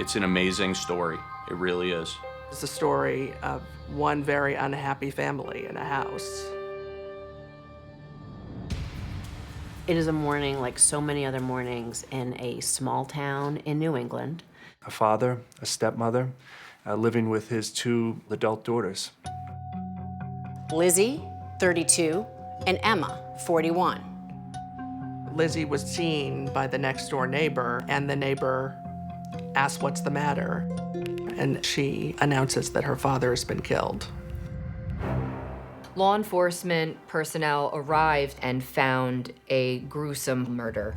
It's an amazing story. It really is. It's a story of one very unhappy family in a house. It is a morning like so many other mornings in a small town in New England. A father, a stepmother, living with his 2 adult daughters. Lizzie, 32, and Emma, 41. Lizzie was seen by the next door neighbor, and the neighbor asked what's the matter, and she announces that her father has been killed. Law enforcement personnel arrived and found a gruesome murder.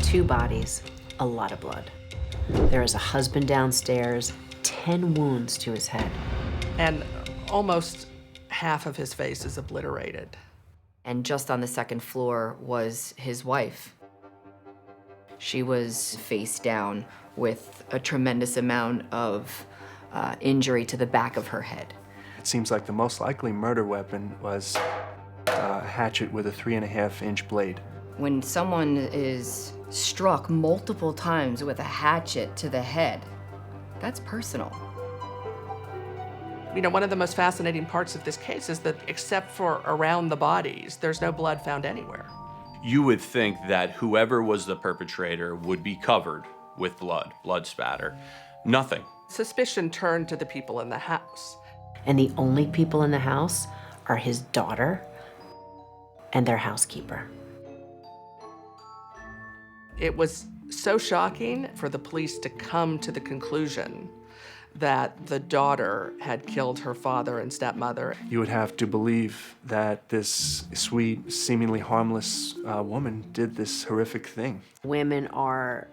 2 bodies, a lot of blood. There is a husband downstairs, 10 wounds to his head. And almost half of his face is obliterated. And just on the second floor was his wife. She was face down with a tremendous amount of injury to the back of her head. It seems like the most likely murder weapon was a hatchet with a 3.5-inch blade. When someone is struck multiple times with a hatchet to the head, that's personal. You know, one of the most fascinating parts of this case is that except for around the bodies, there's no blood found anywhere. You would think that whoever was the perpetrator would be covered with blood spatter. Nothing. Suspicion turned to the people in the house. And the only people in the house are his daughter and their housekeeper. It was so shocking for the police to come to the conclusion that the daughter had killed her father and stepmother. You would have to believe that this sweet, seemingly harmless woman did this horrific thing. Women are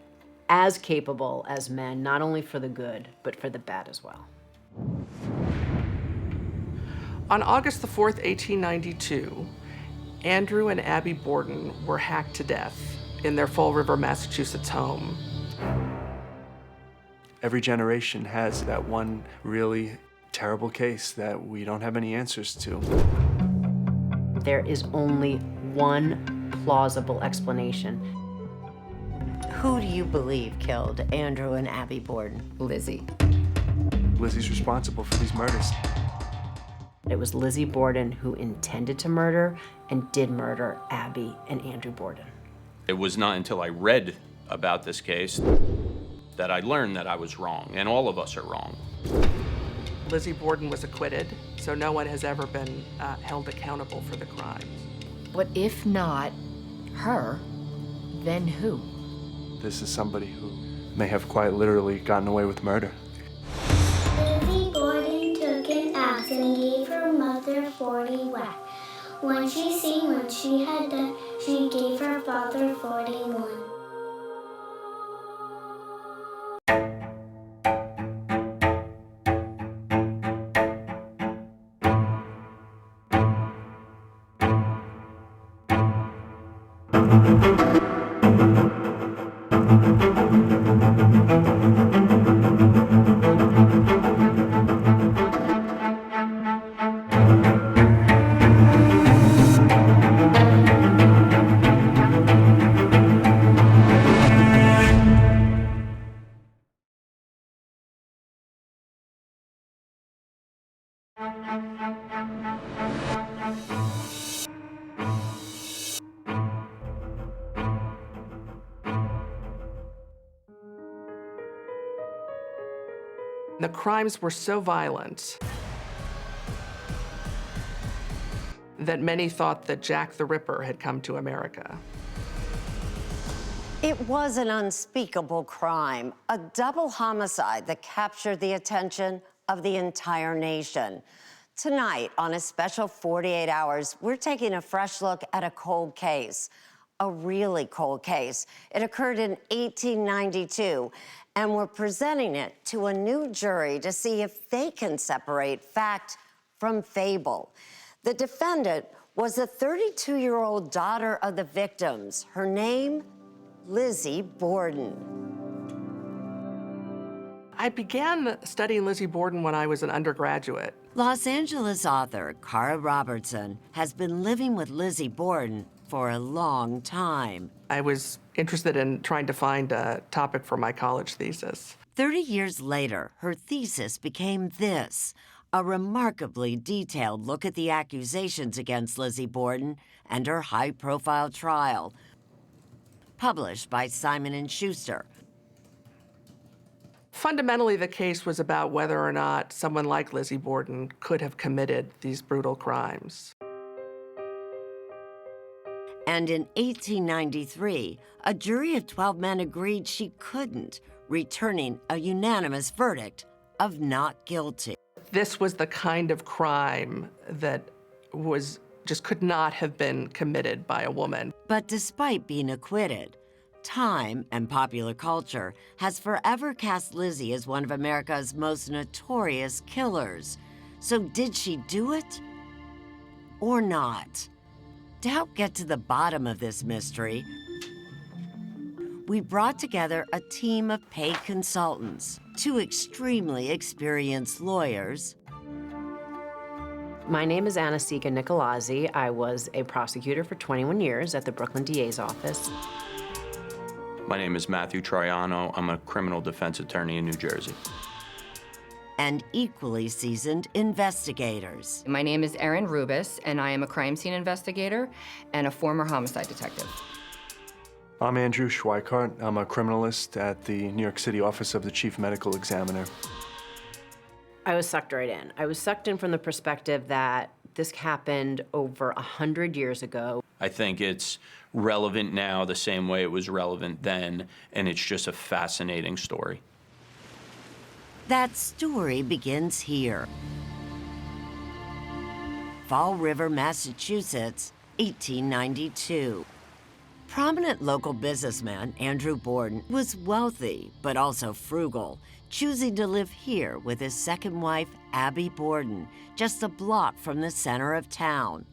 as capable as men, not only for the good, but for the bad as well. On August the 4th, 1892, Andrew and Abby Borden were hacked to death in their Fall River, Massachusetts home. Every generation has that one really terrible case that we don't have any answers to. There is only one plausible explanation. Who do you believe killed Andrew and Abby Borden? Lizzie. Lizzie's responsible for these murders. It was Lizzie Borden who intended to murder and did murder Abby and Andrew Borden. It was not until I read about this case that I learned that I was wrong, and all of us are wrong. Lizzie Borden was acquitted, so no one has ever been held accountable for the crimes. But if not her, then who? This is somebody who may have quite literally gotten away with murder. Lizzie Borden took an axe and gave her mother 40 whacks. When she seen what she had done, she gave her father 41. The crimes were so violent that many thought that Jack the Ripper had come to America. It was an unspeakable crime, a double homicide that captured the attention of the entire nation. Tonight, on a special 48 Hours, we're taking a fresh look at a cold case, a really cold case. It occurred in 1892, and we're presenting it to a new jury to see if they can separate fact from fable. The defendant was the 32-year-old daughter of the victims. Her name, Lizzie Borden. I began studying Lizzie Borden when I was an undergraduate. Los Angeles author Cara Robertson has been living with Lizzie Borden for a long time. I was interested in trying to find a topic for my college thesis. 30 years later, her thesis became this, a remarkably detailed look at the accusations against Lizzie Borden and her high-profile trial, published by Simon & Schuster. Fundamentally, the case was about whether or not someone like Lizzie Borden could have committed these brutal crimes. And in 1893, a jury of 12 men agreed she couldn't, returning a unanimous verdict of not guilty. This was the kind of crime that just could not have been committed by a woman. But despite being acquitted, time and popular culture has forever cast Lizzie as one of America's most notorious killers. So did she do it or not? To help get to the bottom of this mystery, we brought together a team of paid consultants, 2 extremely experienced lawyers. My name is Anastasia Nicolazzi. I was a prosecutor for 21 years at the Brooklyn DA's office. My name is Matthew Troiano. I'm a criminal defense attorney in New Jersey. And equally seasoned investigators. My name is Erin Rubis, and I am a crime scene investigator and a former homicide detective. I'm Andrew Schweikart. I'm a criminalist at the New York City office of the Chief Medical Examiner. I was sucked right in. I was sucked in from the perspective that this happened over 100 years ago. I think it's relevant now the same way it was relevant then, and it's just a fascinating story. That story begins here. Fall River, Massachusetts, 1892. Prominent local businessman Andrew Borden was wealthy, but also frugal, choosing to live here with his second wife, Abby Borden, just a block from the center of town.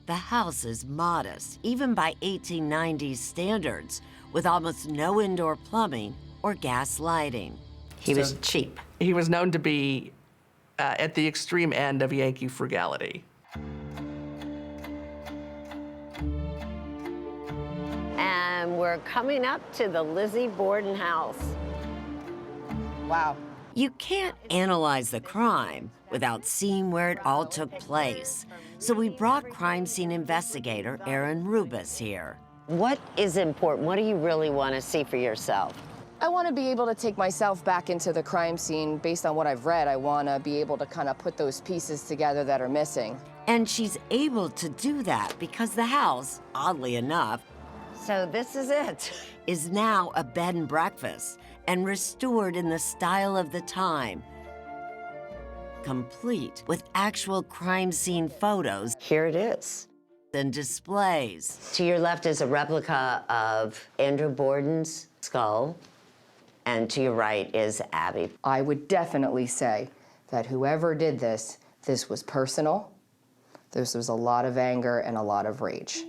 The house is modest, even by 1890s standards, with almost no indoor plumbing or gas lighting. He was cheap. He was known to be at the extreme end of Yankee frugality. And we're coming up to the Lizzie Borden house. Wow. You can't analyze the crime without seeing where it all took place. So we brought crime scene investigator Erin Rubis here. What is important? What do you really want to see for yourself? I want to be able to take myself back into the crime scene based on what I've read. I want to be able to kind of put those pieces together that are missing. And she's able to do that because the house, oddly enough, so this is it, is now a bed and breakfast and restored in the style of the time. Complete with actual crime scene photos. Here it is. And displays. To your left is a replica of Andrew Borden's skull, and to your right is Abby. I would definitely say that whoever did this, this was personal. This was a lot of anger and a lot of rage.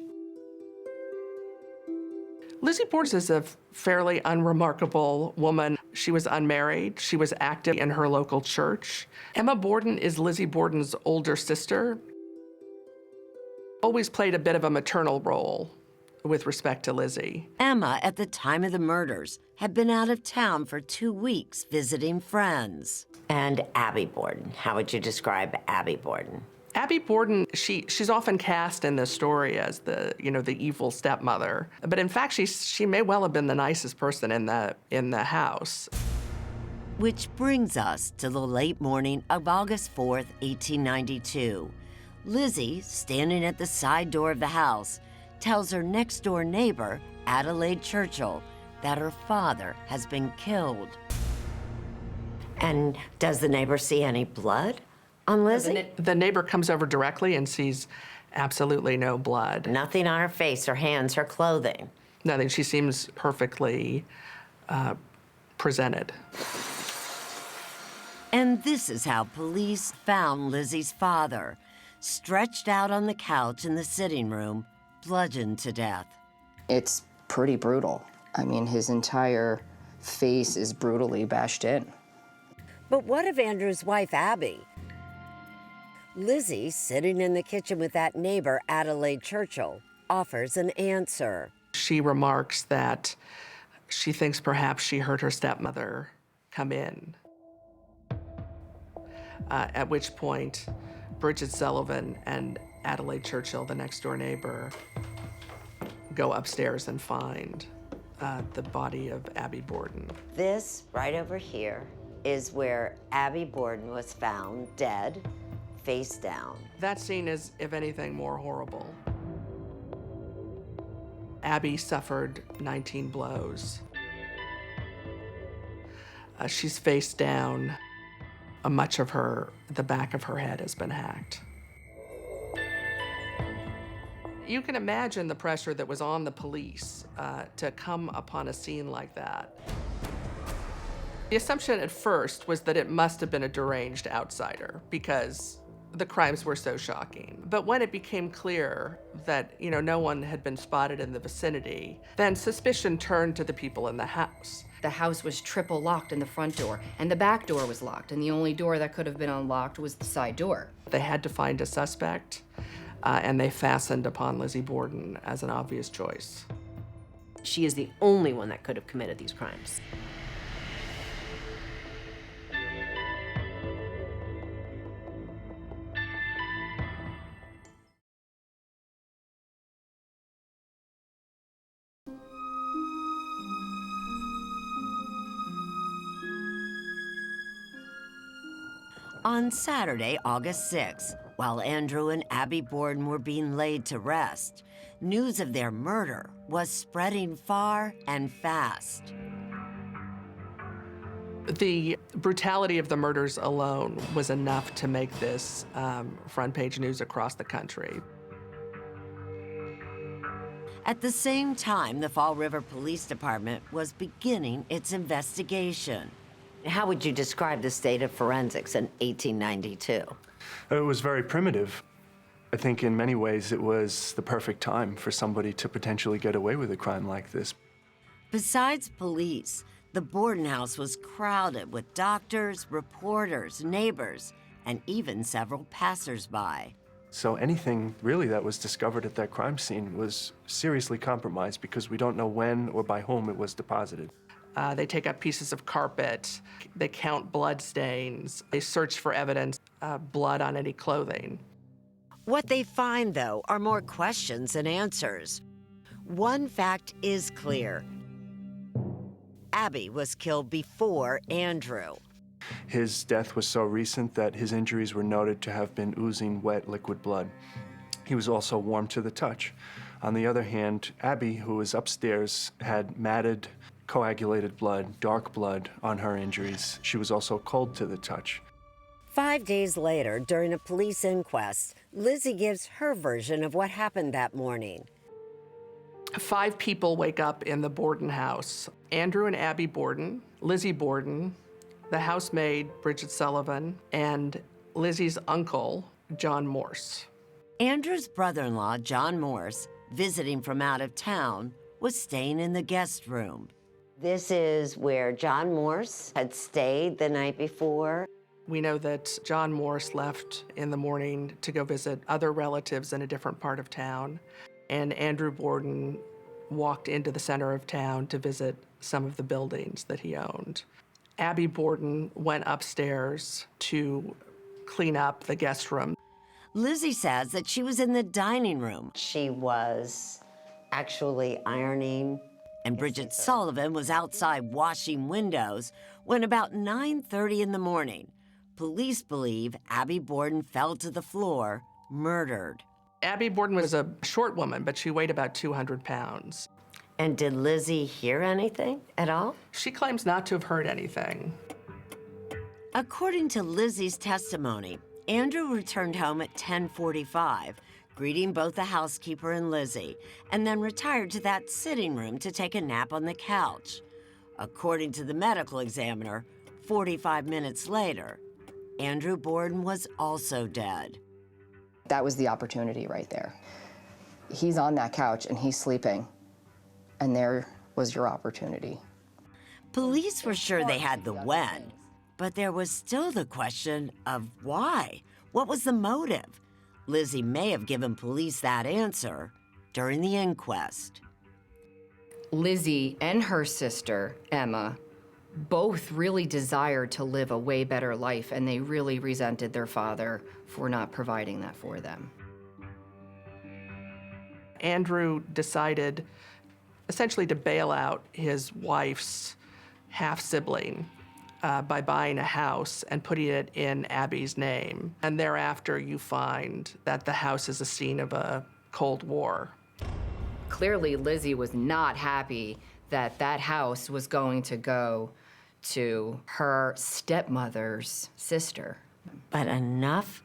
Lizzie Borden is a fairly unremarkable woman. She was unmarried. She was active in her local church. Emma Borden is Lizzie Borden's older sister. Always played a bit of a maternal role with respect to Lizzie. Emma, at the time of the murders, had been out of town for 2 weeks visiting friends. And Abby Borden, how would you describe Abby Borden? Abby Borden, she's often cast in this story as the evil stepmother, but in fact she may well have been the nicest person in the house. Which brings us to the late morning of August 4th, 1892. Lizzie, standing at the side door of the house, tells her next-door neighbor, Adelaide Churchill, that her father has been killed. And does the neighbor see any blood on Lizzie? The neighbor comes over directly and sees absolutely no blood. Nothing on her face, her hands, her clothing. Nothing. She seems perfectly presented. And this is how police found Lizzie's father, stretched out on the couch in the sitting room, bludgeoned to death. It's pretty brutal. I mean, his entire face is brutally bashed in. But what of Andrew's wife, Abby? Lizzie, sitting in the kitchen with that neighbor, Adelaide Churchill, offers an answer. She remarks that she thinks perhaps she heard her stepmother come in. At which point, Bridget Sullivan and Adelaide Churchill, the next door neighbor, go upstairs and find the body of Abby Borden. This right over here is where Abby Borden was found dead, face down. That scene is, if anything, more horrible. Abby suffered 19 blows. She's face down. Much of the back of her head has been hacked. You can imagine the pressure that was on the police to come upon a scene like that. The assumption at first was that it must have been a deranged outsider because the crimes were so shocking. But when it became clear that, no one had been spotted in the vicinity, then suspicion turned to the people in the house. The house was triple locked in the front door, and the back door was locked, and the only door that could have been unlocked was the side door. They had to find a suspect, and they fastened upon Lizzie Borden as an obvious choice. She is the only one that could have committed these crimes. On Saturday, August 6th, while Andrew and Abby Borden were being laid to rest, news of their murder was spreading far and fast. The brutality of the murders alone was enough to make this front page news across the country. At the same time, the Fall River Police Department was beginning its investigation. How would you describe the state of forensics in 1892? It was very primitive. I think in many ways it was the perfect time for somebody to potentially get away with a crime like this. Besides police, the Borden house was crowded with doctors, reporters, neighbors, and even several passers-by. So anything really that was discovered at that crime scene was seriously compromised because we don't know when or by whom it was deposited. They take up pieces of carpet, they count blood stains, they search for evidence, blood on any clothing. What they find, though, are more questions than answers. One fact is clear. Abby was killed before Andrew. His death was so recent that his injuries were noted to have been oozing wet liquid blood. He was also warm to the touch. On the other hand, Abby, who was upstairs, had matted, coagulated blood, dark blood on her injuries. She was also cold to the touch. 5 days later, during a police inquest, Lizzie gives her version of what happened that morning. 5 people wake up in the Borden house. Andrew and Abby Borden, Lizzie Borden, the housemaid, Bridget Sullivan, and Lizzie's uncle, John Morse. Andrew's brother-in-law, John Morse, visiting from out of town, was staying in the guest room. This is where John Morse had stayed the night before. We know that John Morse left in the morning to go visit other relatives in a different part of town, and Andrew Borden walked into the center of town to visit some of the buildings that he owned. Abby Borden went upstairs to clean up the guest room. Lizzie says that she was in the dining room. She was actually ironing. And Bridget Sullivan was outside washing windows when about 9:30 in the morning, police believe Abby Borden fell to the floor, murdered. Abby Borden was a short woman, but she weighed about 200 pounds. And did Lizzie hear anything at all? She claims not to have heard anything. According to Lizzie's testimony, Andrew returned home at 10:45, greeting both the housekeeper and Lizzie, and then retired to that sitting room to take a nap on the couch. According to the medical examiner, 45 minutes later, Andrew Borden was also dead. That was the opportunity right there. He's on that couch and he's sleeping, and there was your opportunity. Police were sure they had the when, but there was still the question of why. What was the motive? Lizzie may have given police that answer during the inquest. Lizzie and her sister, Emma, both really desired to live a way better life, and they really resented their father for not providing that for them. Andrew decided essentially to bail out his wife's half-sibling by buying a house and putting it in Abby's name. And thereafter, you find that the house is a scene of a Cold War. Clearly, Lizzie was not happy that that house was going to go to her stepmother's sister. But enough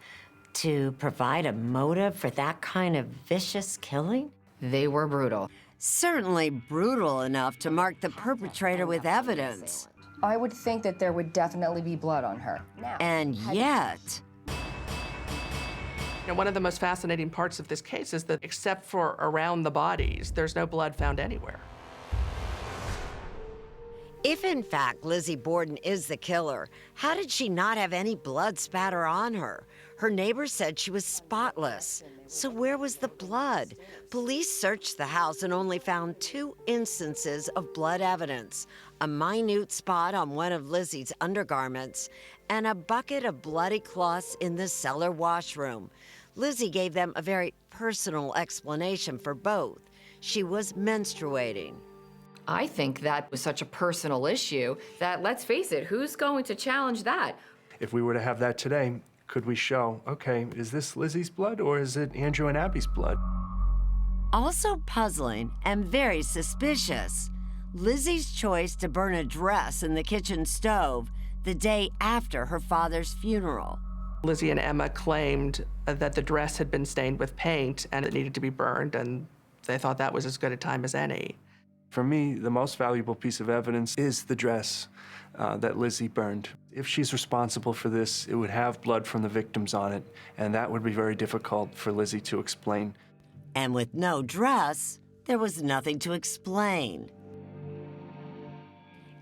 to provide a motive for that kind of vicious killing? They were brutal. Certainly brutal enough to mark the perpetrator with evidence. I would think that there would definitely be blood on her. And yet, One of the most fascinating parts of this case is that except for around the bodies, there's no blood found anywhere. if in fact Lizzie Borden is the killer, how did she not have any blood spatter on her? Her neighbors said she was spotless. So where was the blood? Police searched the house and only found 2 instances of blood evidence, a minute spot on one of Lizzie's undergarments and a bucket of bloody cloths in the cellar washroom. Lizzie gave them a very personal explanation for both. She was menstruating. I think that was such a personal issue that, let's face it, who's going to challenge that? If we were to have that today, could we show, okay, is this Lizzie's blood or is it Andrew and Abby's blood? Also puzzling and very suspicious, Lizzie's choice to burn a dress in the kitchen stove the day after her father's funeral. Lizzie and Emma claimed that the dress had been stained with paint and it needed to be burned, and they thought that was as good a time as any. For me, the most valuable piece of evidence is the dress that Lizzie burned. If she's responsible for this, it would have blood from the victims on it, and that would be very difficult for Lizzie to explain. And with no dress, there was nothing to explain.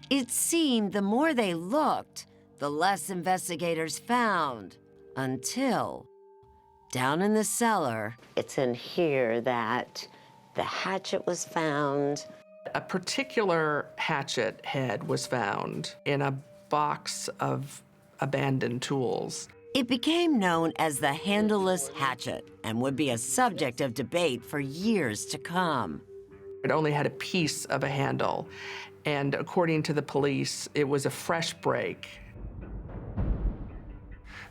It seemed the more they looked, the less investigators found, until down in the cellar, it's in here that the hatchet was found. A particular hatchet head was found in a box of abandoned tools. It became known as the handleless hatchet and would be a subject of debate for years to come. It only had a piece of a handle, and according to the police, it was a fresh break.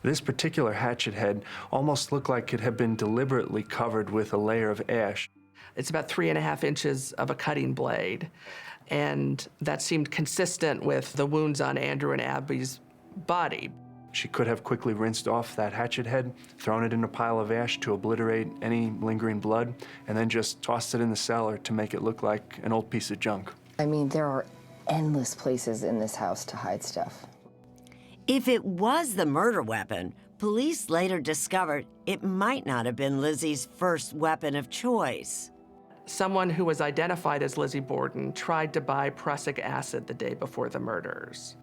This particular hatchet head almost looked like it had been deliberately covered with a layer of ash. It's about 3.5 inches of a cutting blade, and that seemed consistent with the wounds on Andrew and Abby's body. She could have quickly rinsed off that hatchet head, thrown it in a pile of ash to obliterate any lingering blood, and then just tossed it in the cellar to make it look like an old piece of junk. I mean, there are endless places in this house to hide stuff. If it was the murder weapon, police later discovered it might not have been Lizzie's first weapon of choice. Someone who was identified as Lizzie Borden tried to buy prussic acid the day before the murders.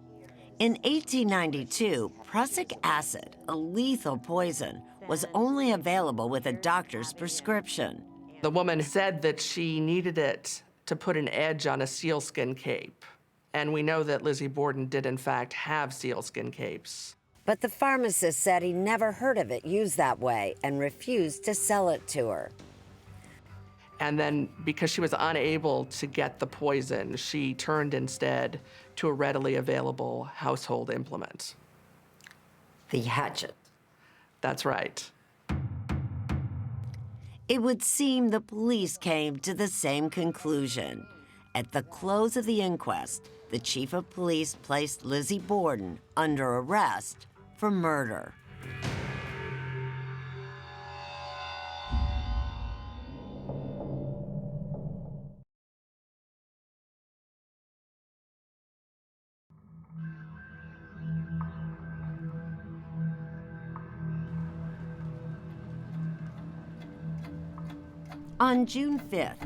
In 1892, prussic acid, a lethal poison, was only available with a doctor's prescription. The woman said that she needed it to put an edge on a sealskin cape. And we know that Lizzie Borden did, in fact, have sealskin capes. But the pharmacist said he never heard of it used that way and refused to sell it to her. And then, because she was unable to get the poison, she turned instead to a readily available household implement. The hatchet. That's right. It would seem the police came to the same conclusion. At the close of the inquest, the chief of police placed Lizzie Borden under arrest for murder. On June 5th,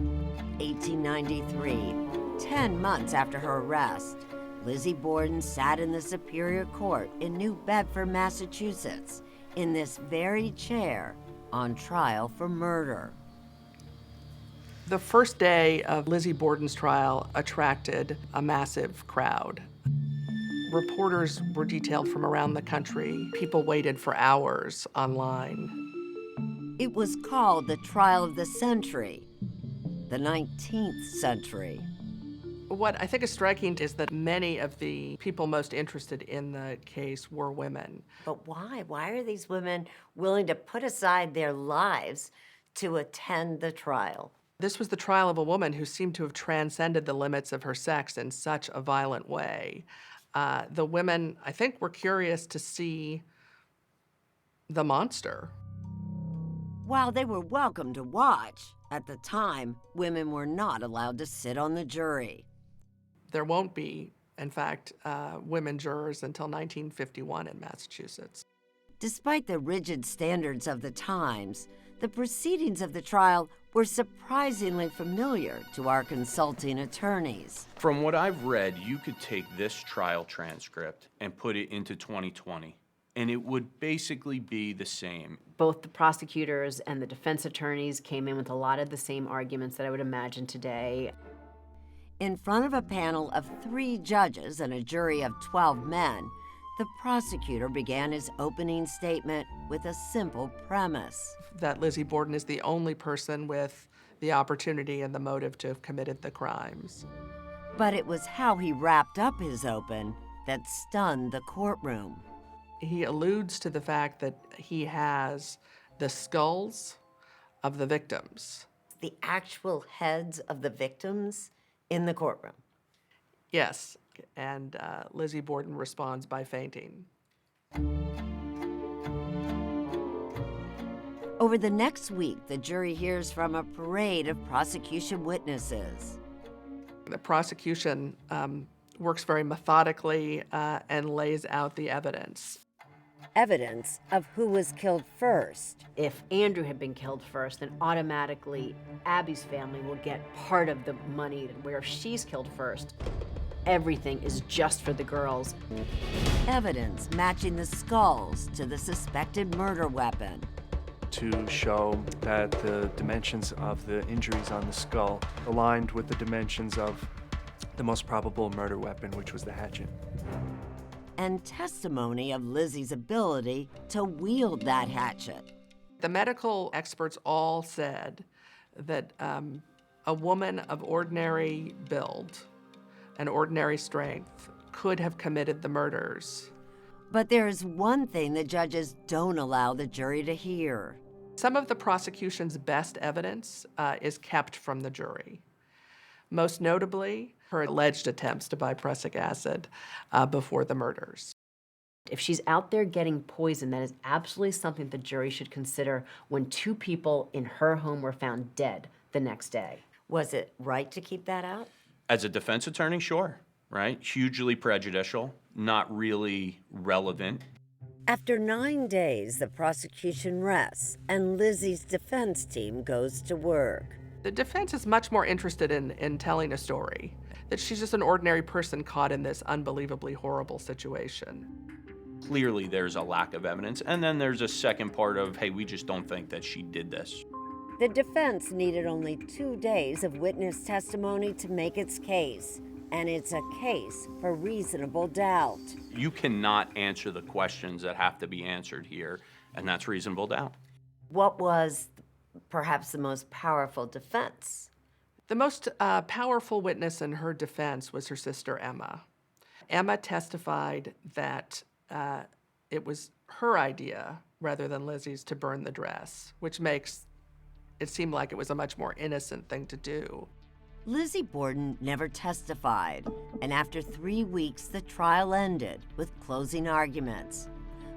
1893, 10 months after her arrest, Lizzie Borden sat in the Superior Court in New Bedford, Massachusetts, in this very chair, on trial for murder. The first day of Lizzie Borden's trial attracted a massive crowd. Reporters were detailed from around the country. People waited for hours online. It was called the trial of the century, the 19th century. What I think is striking is that many of the people most interested in the case were women. But why? Why are these women willing to put aside their lives to attend the trial? This was the trial of a woman who seemed to have transcended the limits of her sex in such a violent way. The women, I think, were curious to see the monster. While they were welcome to watch, at the time, women were not allowed to sit on the jury. There won't be, in fact, women jurors until 1951 in Massachusetts. Despite the rigid standards of the times, the proceedings of the trial were surprisingly familiar to our consulting attorneys. From what I've read, you could take this trial transcript and put it into 2020, and it would basically be the same. Both the prosecutors and the defense attorneys came in with a lot of the same arguments that I would imagine today. In front of a panel of 3 judges and a jury of 12 men, the prosecutor began his opening statement with a simple premise. That Lizzie Borden is the only person with the opportunity and the motive to have committed the crimes. But it was how he wrapped up his open that stunned the courtroom. He alludes to the fact that he has the skulls of the victims. The actual heads of the victims in the courtroom. Yes, and Lizzie Borden responds by fainting. Over the next week, the jury hears from a parade of prosecution witnesses. The prosecution works very methodically and lays out the evidence. Evidence of who was killed first. If Andrew had been killed first, then automatically Abby's family will get part of the money, where if she's killed first, everything is just for the girls. Evidence matching the skulls to the suspected murder weapon. To show that the dimensions of the injuries on the skull aligned with the dimensions of the most probable murder weapon, which was the hatchet. And testimony of Lizzie's ability to wield that hatchet. The medical experts all said that a woman of ordinary build and ordinary strength could have committed the murders. But there is one thing the judges don't allow the jury to hear. Some of the prosecution's best evidence is kept from the jury. Most notably, her alleged attempts to buy prussic acid before the murders. If she's out there getting poison, that is absolutely something the jury should consider when 2 people in her home were found dead the next day. Was it right to keep that out? As a defense attorney, sure, right? Hugely prejudicial, not really relevant. After 9 days, the prosecution rests and Lizzie's defense team goes to work. The defense is much more interested in telling a story, that she's just an ordinary person caught in this unbelievably horrible situation. Clearly, there's a lack of evidence. And then there's a second part of, hey, we just don't think that she did this. The defense needed only 2 days of witness testimony to make its case, and it's a case for reasonable doubt. You cannot answer the questions that have to be answered here, and that's reasonable doubt. What was perhaps the most powerful defense? The most powerful witness in her defense was her sister, Emma. Emma testified that it was her idea, rather than Lizzie's, to burn the dress, which makes it seem like it was a much more innocent thing to do. Lizzie Borden never testified, and after 3 weeks, the trial ended with closing arguments.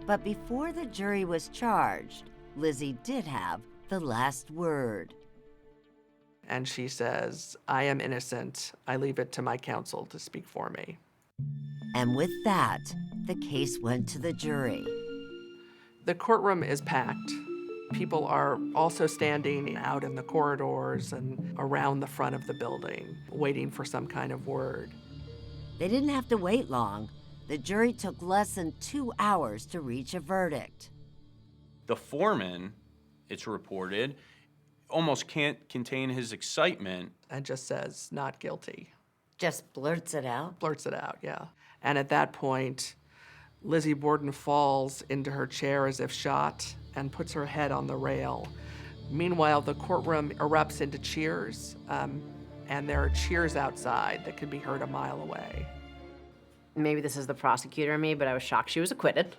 But before the jury was charged, Lizzie did have the last word. And she says, "I am innocent. I leave it to my counsel to speak for me." And with that, the case went to the jury. The courtroom is packed. People are also standing out in the corridors and around the front of the building, waiting for some kind of word. They didn't have to wait long. The jury took less than 2 hours to reach a verdict. The foreman, it's reported, almost can't contain his excitement. And just says, "Not guilty." Just blurts it out. Blurts it out, yeah. And at that point, Lizzie Borden falls into her chair as if shot and puts her head on the rail. Meanwhile, the courtroom erupts into cheers, and there are cheers outside that can be heard a mile away. Maybe this is the prosecutor in me, but I was shocked she was acquitted.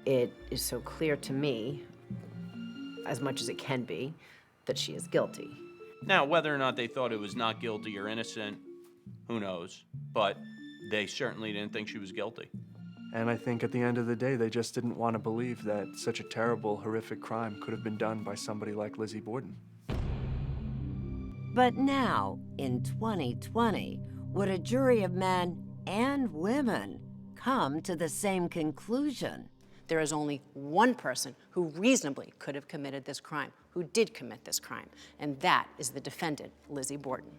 It is so clear to me, as much as it can be, that she is guilty. Now, whether or not they thought it was not guilty or innocent, who knows? But they certainly didn't think she was guilty. And I think at the end of the day, they just didn't want to believe that such a terrible, horrific crime could have been done by somebody like Lizzie Borden. But now, in 2020, would a jury of men and women come to the same conclusion? There is only one person who reasonably could have committed this crime, who did commit this crime, and that is the defendant, Lizzie Borden.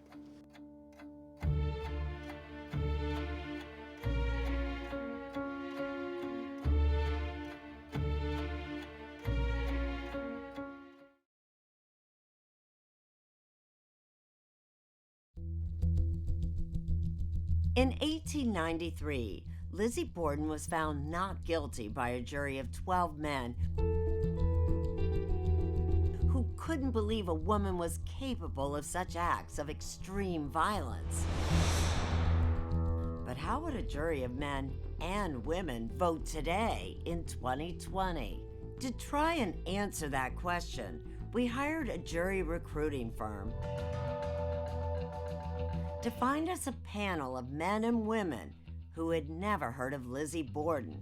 In 1893, Lizzie Borden was found not guilty by a jury of 12 men who couldn't believe a woman was capable of such acts of extreme violence. But how would a jury of men and women vote today in 2020? To try and answer that question, we hired a jury recruiting firm to find us a panel of men and women who had never heard of Lizzie Borden,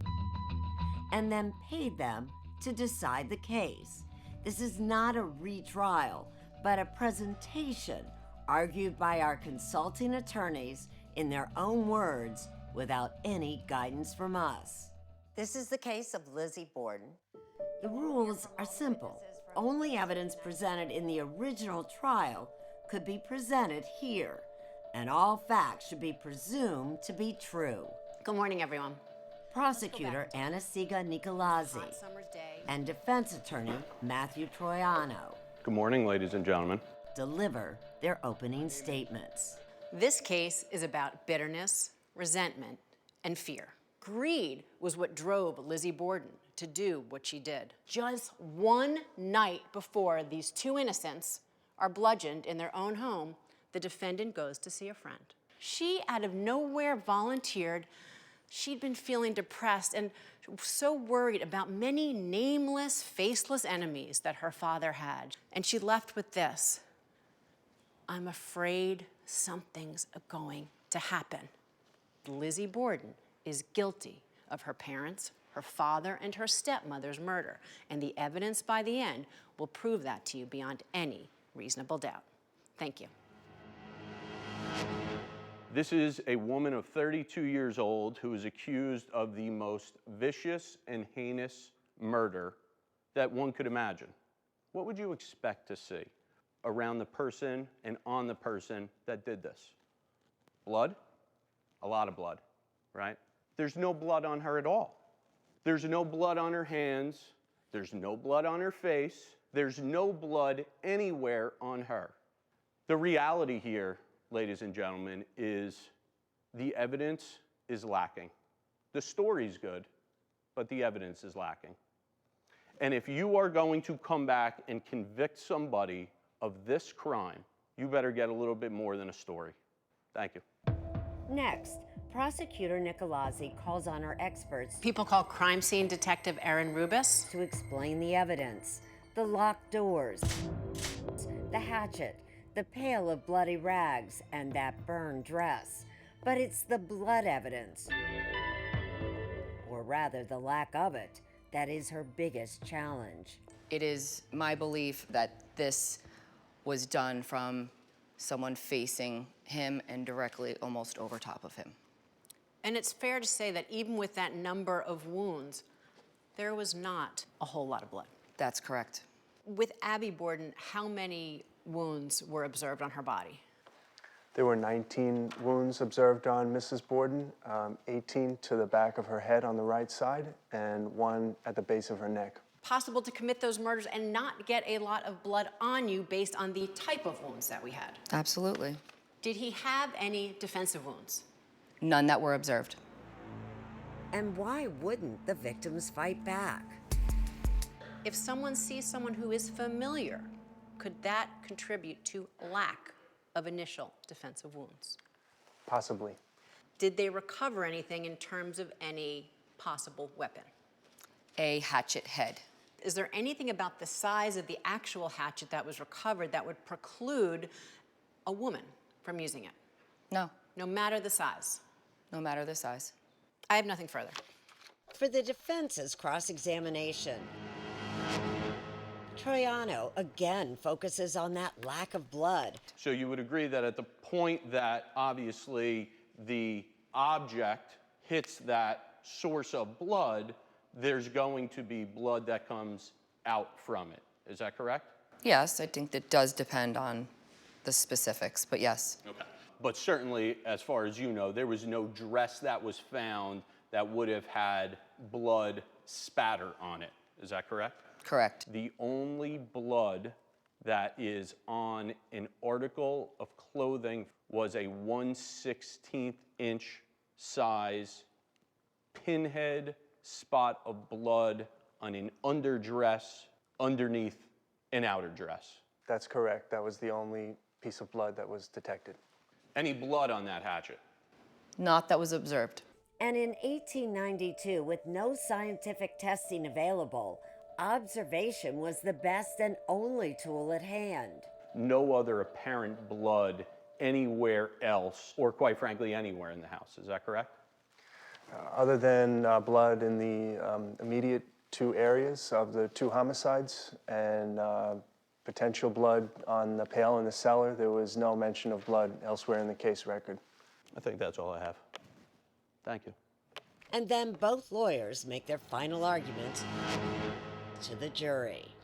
and then paid them to decide the case. This is not a retrial, but a presentation argued by our consulting attorneys in their own words without any guidance from us. This is the case of Lizzie Borden. The rules are simple. Only evidence presented in the original trial could be presented here, and all facts should be presumed to be true. Good morning, everyone. Prosecutor Anna-Siga Nicolazzi and defense attorney Matthew Troiano Good morning, ladies and gentlemen. deliver their opening statements. This case is about bitterness, resentment, and fear. Greed was what drove Lizzie Borden to do what she did. Just one night before these two innocents are bludgeoned in their own home, the defendant goes to see a friend. She, out of nowhere, volunteered. She'd been feeling depressed and so worried about many nameless, faceless enemies that her father had. And she left with this: I'm afraid something's going to happen. Lizzie Borden is guilty of her parents, her father, and her stepmother's murder. And the evidence by the end will prove that to you beyond any reasonable doubt. Thank you. This is a woman of 32 years old who is accused of the most vicious and heinous murder that one could imagine. What would you expect to see around the person and on the person that did this? Blood? A lot of blood, right? There's no blood on her at all. There's no blood on her hands. There's no blood on her face. There's no blood anywhere on her. The reality here, ladies and gentlemen, is the evidence is lacking. The story's good, but the evidence is lacking. And if you are going to come back and convict somebody of this crime, you better get a little bit more than a story. Thank you. Next, Prosecutor Nicolazzi calls on our experts People call crime scene detective Erin Rubis. to explain the evidence, the locked doors, the hatchet, the pail of bloody rags, and that burned dress. But it's the blood evidence, or rather the lack of it, that is her biggest challenge. It is my belief that this was done from someone facing him and directly almost over top of him. And it's fair to say that even with that number of wounds, there was not a whole lot of blood. That's correct. With Abby Borden, how many wounds were observed on her body? There were 19 wounds observed on Mrs. Borden, 18 to the back of her head on the right side, and 1 at the base of her neck. Possible to commit those murders and not get a lot of blood on you based on the type of wounds that we had. Absolutely. Did he have any defensive wounds? None that were observed. And why wouldn't the victims fight back? If someone sees someone who is familiar, could that contribute to lack of initial defensive wounds? Possibly. Did they recover anything in terms of any possible weapon? A hatchet head. Is there anything about the size of the actual hatchet that was recovered that would preclude a woman from using it? No, No matter the size? no matter the size. I have nothing further. For the defense's cross-examination, Troiano again focuses on that lack of blood. So you would agree that at the point that obviously the object hits that source of blood, there's going to be blood that comes out from it. Is that correct? Yes, I think that does depend on the specifics, but yes. Okay. But certainly, as far as you know, there was no dress that was found that would have had blood spatter on it. Is that correct? Correct. The only blood that is on an article of clothing was a 1/16 inch size pinhead spot of blood on an underdress underneath an outer dress. That's correct. That was the only piece of blood that was detected. Any blood on that hatchet? Not that was observed. And in 1892, with no scientific testing available, observation was the best and only tool at hand. No other apparent blood anywhere else, or quite frankly, anywhere in the house. Is that correct? Other than blood in the immediate two areas of the two homicides and potential blood on the pail in the cellar, there was no mention of blood elsewhere in the case record. I think that's all I have. Thank you. And then both lawyers make their final argument to the jury.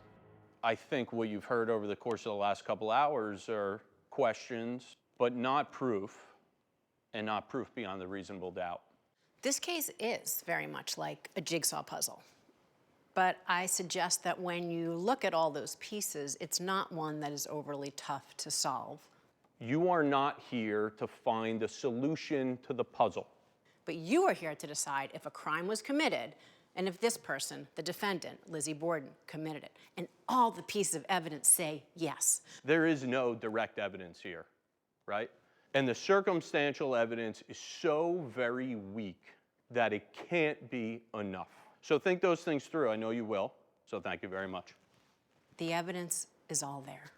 I think what you've heard over the course of the last couple hours are questions, but not proof, and not proof beyond the reasonable doubt. This case is very much like a jigsaw puzzle. But I suggest that when you look at all those pieces, it's not one that is overly tough to solve. You are not here to find a solution to the puzzle. But you are here to decide if a crime was committed and if this person, the defendant, Lizzie Borden, committed it. And all the pieces of evidence say yes. There is no direct evidence here, right? And the circumstantial evidence is so very weak that it can't be enough. So think those things through. I know you will. So thank you very much. The evidence is all there.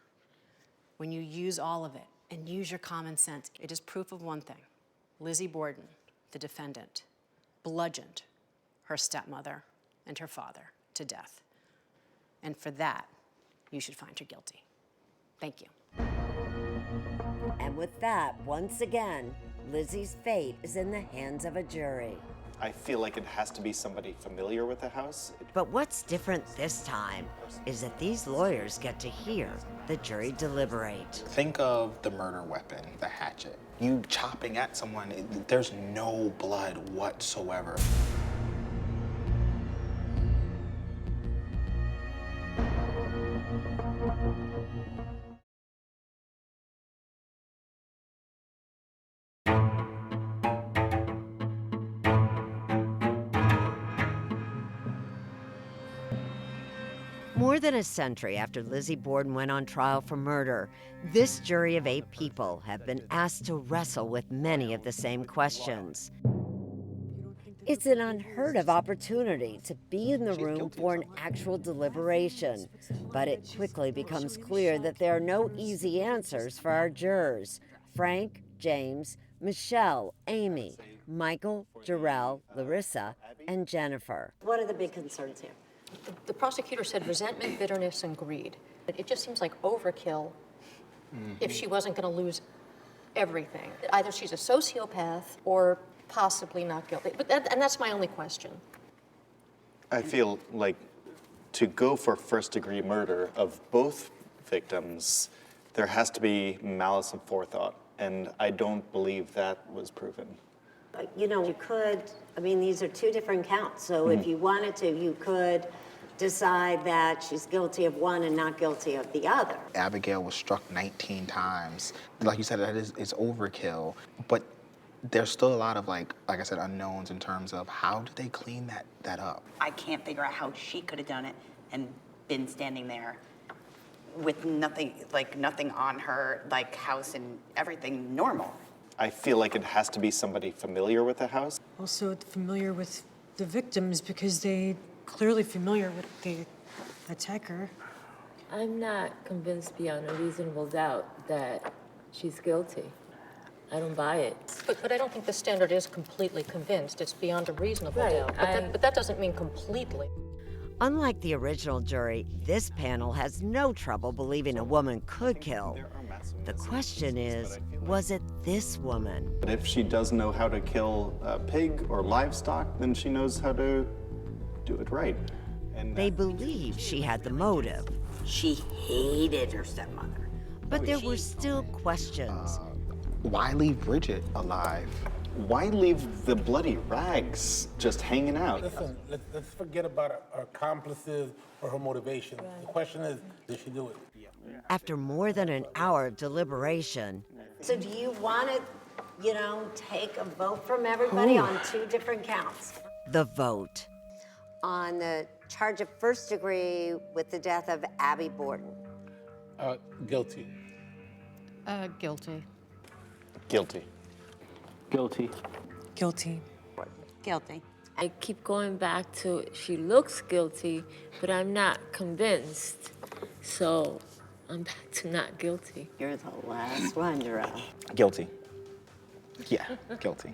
When you use all of it and use your common sense, it is proof of one thing. Lizzie Borden, the defendant, bludgeoned her stepmother and her father to death. And for that, you should find her guilty. Thank you. And with that, once again, Lizzie's fate is in the hands of a jury. I feel like it has to be somebody familiar with the house. But what's different this time is that these lawyers get to hear the jury deliberate. Think of the murder weapon, the hatchet. You chopping at someone, there's no blood whatsoever. More than a century after Lizzie Borden went on trial for murder, this jury of 8 people have been asked to wrestle with many of the same questions. It's an unheard of opportunity to be in the room for an actual deliberation, but it quickly becomes clear that there are no easy answers for our jurors. Frank, James, Michelle, Amy, Michael, Jarrell, Larissa, and Jennifer. What are the big concerns here? The prosecutor said resentment, bitterness, and greed. It just seems like overkill if she wasn't going to lose everything. Either she's a sociopath or possibly not guilty. And that's my only question. I feel like to go for first-degree murder of both victims, there has to be malice and forethought, and I don't believe that was proven. You know, you could, I mean, these are 2 different counts, so if you wanted to, you could decide that she's guilty of one and not guilty of the other. Abigail was struck 19 times. Like you said, that is overkill, but there's still a lot of like I said, unknowns in terms of how do they clean that up? I can't figure out how she could have done it and been standing there with nothing on her, like house and everything normal. I feel like it has to be somebody familiar with the house. Also familiar with the victims because they clearly familiar with the attacker. I'm not convinced beyond a reasonable doubt that she's guilty. I don't buy it. But I don't think the standard is completely convinced. It's beyond a reasonable doubt. But that doesn't mean completely. Unlike the original jury, this panel has no trouble believing a woman could kill. The question is, was it this woman? But if she does know how to kill a pig or livestock, then she knows how to do it right. And they believe she had the motive. She hated her stepmother. But there were still questions. Why leave Bridget alive? Why leave the bloody rags just hanging out? Listen, let's forget about her accomplices or her motivation. The question is, did she do it? After more than an hour of deliberation. So do you want to, take a vote from everybody on 2 different counts? The vote. On the charge of first degree with the death of Abby Borden. Guilty. Guilty. Guilty. Guilty. Guilty. Guilty. I keep going back to she looks guilty, but I'm not convinced. So I'm back to not guilty. You're the last one, Jarrell. Guilty. Yeah, guilty.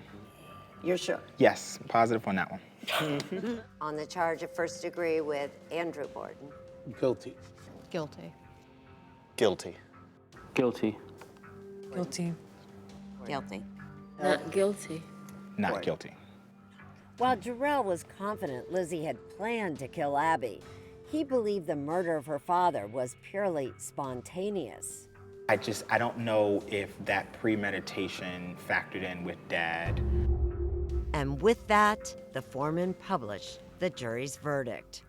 You're sure? Yes, positive on that one. On the charge of first degree with Andrew Borden. Guilty. Guilty. Guilty. Guilty. Guilty. Guilty. Not guilty. Not guilty. While Jarrell was confident Lizzie had planned to kill Abby, he believed the murder of her father was purely spontaneous. I don't know if that premeditation factored in with Dad. And with that, the foreman published the jury's verdict.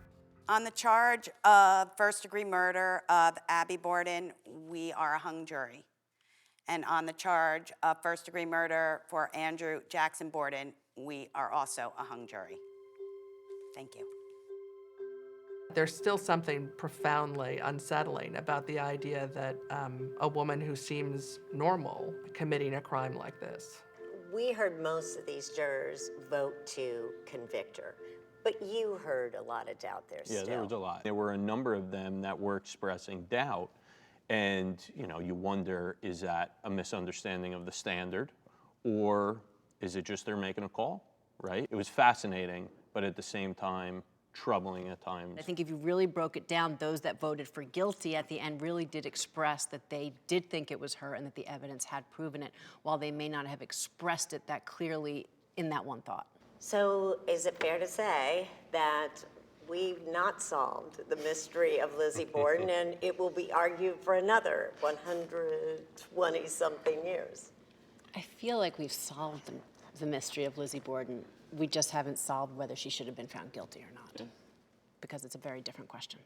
On the charge of first-degree murder of Abby Borden, we are a hung jury. And on the charge of first-degree murder for Andrew Jackson Borden, we are also a hung jury. Thank you. There's still something profoundly unsettling about the idea that a woman who seems normal committing a crime like this. We heard most of these jurors vote to convict her, but you heard a lot of doubt there still. Yeah, there was a lot. There were a number of them that were expressing doubt. And, you wonder, is that a misunderstanding of the standard, or is it just they're making a call, right? It was fascinating, but at the same time, troubling at times. I think if you really broke it down, those that voted for guilty at the end really did express that they did think it was her and that the evidence had proven it, while they may not have expressed it that clearly in that one thought. So is it fair to say that we've not solved the mystery of Lizzie Borden and it will be argued for another 120-something years? I feel like we've solved the mystery of Lizzie Borden. We just haven't solved whether she should have been found guilty or not, because it's a very different question.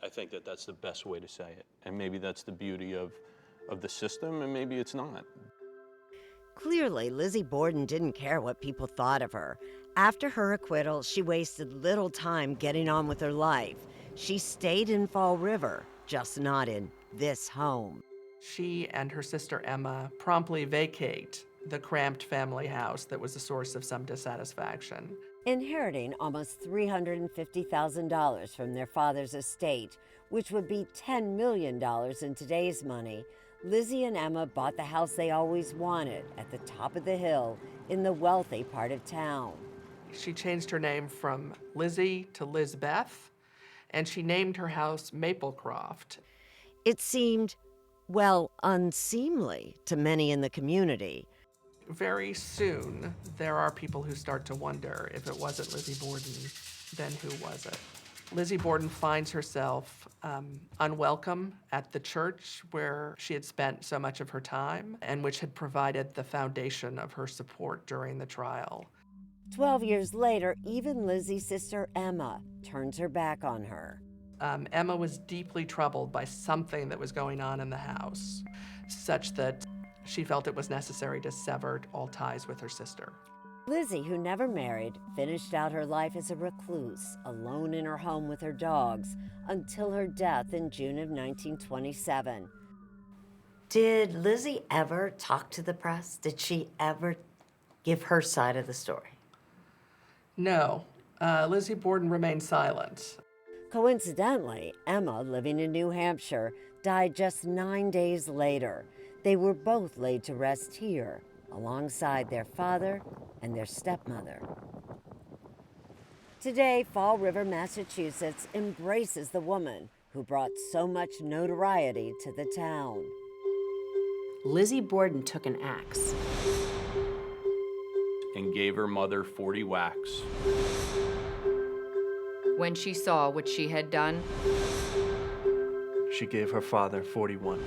I think that that's the best way to say it. And maybe that's the beauty of the system, and maybe it's not. Clearly, Lizzie Borden didn't care what people thought of her. After her acquittal, she wasted little time getting on with her life. She stayed in Fall River, just not in this home. She and her sister Emma promptly vacate the cramped family house that was a source of some dissatisfaction. Inheriting almost $350,000 from their father's estate, which would be $10 million in today's money, Lizzie and Emma bought the house they always wanted at the top of the hill in the wealthy part of town. She changed her name from Lizzie to Lizbeth, and she named her house Maplecroft. It seemed, well, unseemly to many in the community. Very soon, there are people who start to wonder, if it wasn't Lizzie Borden, then who was it? Lizzie Borden finds herself unwelcome at the church where she had spent so much of her time and which had provided the foundation of her support during the trial. 12 years later, even Lizzie's sister Emma turns her back on her. Emma was deeply troubled by something that was going on in the house, such that she felt it was necessary to sever all ties with her sister. Lizzie, who never married, finished out her life as a recluse, alone in her home with her dogs, until her death in June of 1927. Did Lizzie ever talk to the press? Did she ever give her side of the story? No, Lizzie Borden remained silent. Coincidentally, Emma, living in New Hampshire, died just 9 days later. They were both laid to rest here, alongside their father and their stepmother. Today, Fall River, Massachusetts embraces the woman who brought so much notoriety to the town. Lizzie Borden took an axe and gave her mother 40 whacks. When she saw what she had done, She gave her father 41.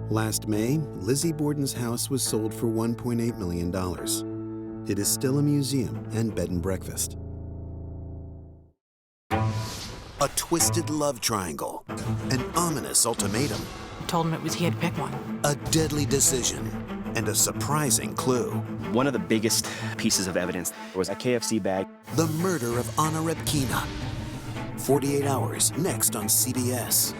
Last May, Lizzie Borden's house was sold for $1.8 million. It is still a museum and bed and breakfast. A twisted love triangle, an ominous ultimatum, Told him he had to pick one. a deadly decision, and a surprising clue. One of the biggest pieces of evidence was a KFC bag. The murder of Anna Repkina. 48 Hours, next on CBS.